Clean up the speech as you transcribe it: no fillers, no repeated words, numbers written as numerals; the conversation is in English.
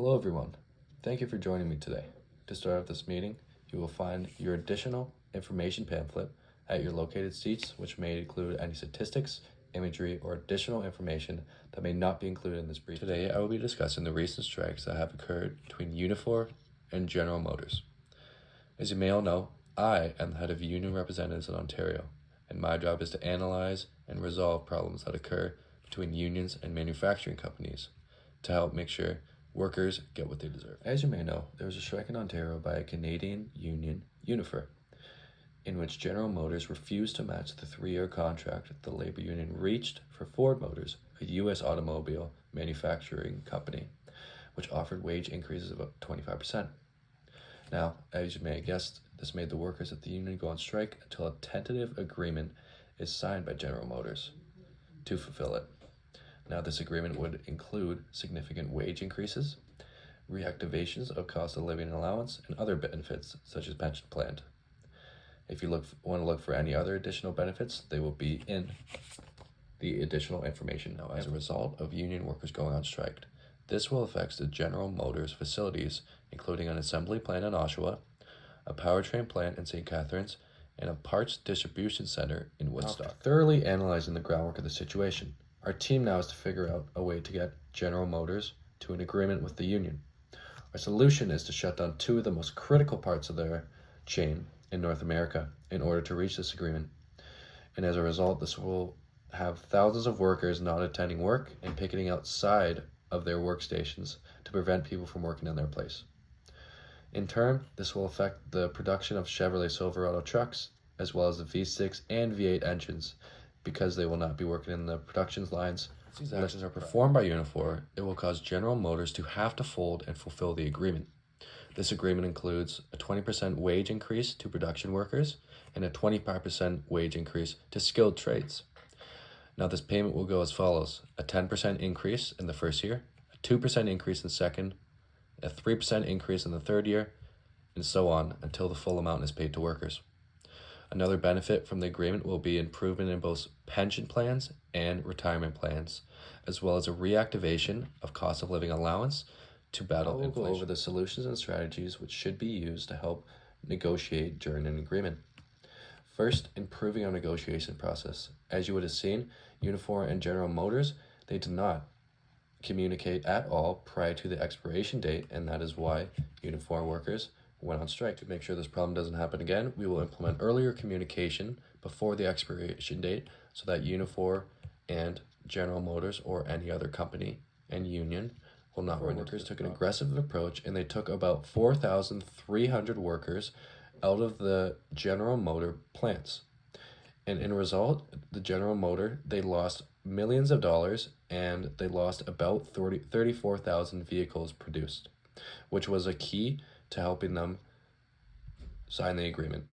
Hello everyone, thank you for joining me today. To start off this meeting, you will find your additional information pamphlet at your located seats, which may include any statistics, imagery, or additional information that may not be included in this brief. Today, I will be discussing the recent strikes that have occurred between Unifor and General Motors. As you may all know, I am the head of union representatives in Ontario, and my job is to analyze and resolve problems that occur between unions and manufacturing companies to help make sure workers get what they deserve. As you may know, there was a strike in Ontario by a Canadian union, Unifor, in which General Motors refused to match the 3-year contract the labor union reached for Ford Motors, a U.S. automobile manufacturing company, which offered wage increases of up to 25%. Now, as you may have guessed, this made the workers at the union go on strike until a tentative agreement is signed by General Motors to fulfill it. Now, this agreement would include significant wage increases, reactivations of cost of living allowance, and other benefits such as pension plan. If you want to look for any other additional benefits, they will be in the additional information. Now, as a result of union workers going on strike, this will affect the General Motors facilities, including an assembly plant in Oshawa, a powertrain plant in St. Catharines, and a parts distribution center in Woodstock. After thoroughly analyzing the groundwork of the situation, our team now is to figure out a way to get General Motors to an agreement with the union. Our solution is to shut down 2 of the most critical parts of their chain in North America in order to reach this agreement. And as a result, this will have thousands of workers not attending work and picketing outside of their workstations to prevent people from working in their place. In turn, this will affect the production of Chevrolet Silverado trucks, as well as the V6 and V8 engines, because they will not be working in the production lines. If these actions are performed by Unifor, it will cause General Motors to have to fold and fulfill the agreement. This agreement includes a 20% wage increase to production workers and a 25% wage increase to skilled trades. Now, this payment will go as follows: a 10% increase in the first year, a 2% increase in the second, a 3% increase in the third year, and so on until the full amount is paid to workers. Another benefit from the agreement will be improvement in both pension plans and retirement plans, as well as a reactivation of cost of living allowance to battle inflation. We'll go over the solutions and strategies which should be used to help negotiate during an agreement. First, improving our negotiation process. As you would have seen, Unifor and General Motors, they did not communicate at all prior to the expiration date, and that is why Unifor workers went on strike. To make sure this problem doesn't happen again, we will implement earlier communication before the expiration date so that Unifor and General Motors or any other company and union will not run. Workers took an aggressive approach, and they took about 4,300 workers out of the General Motor plants. And in result, the General Motor, they lost millions of dollars, and they lost about 34,000 vehicles produced, which was a key to helping them sign the agreement.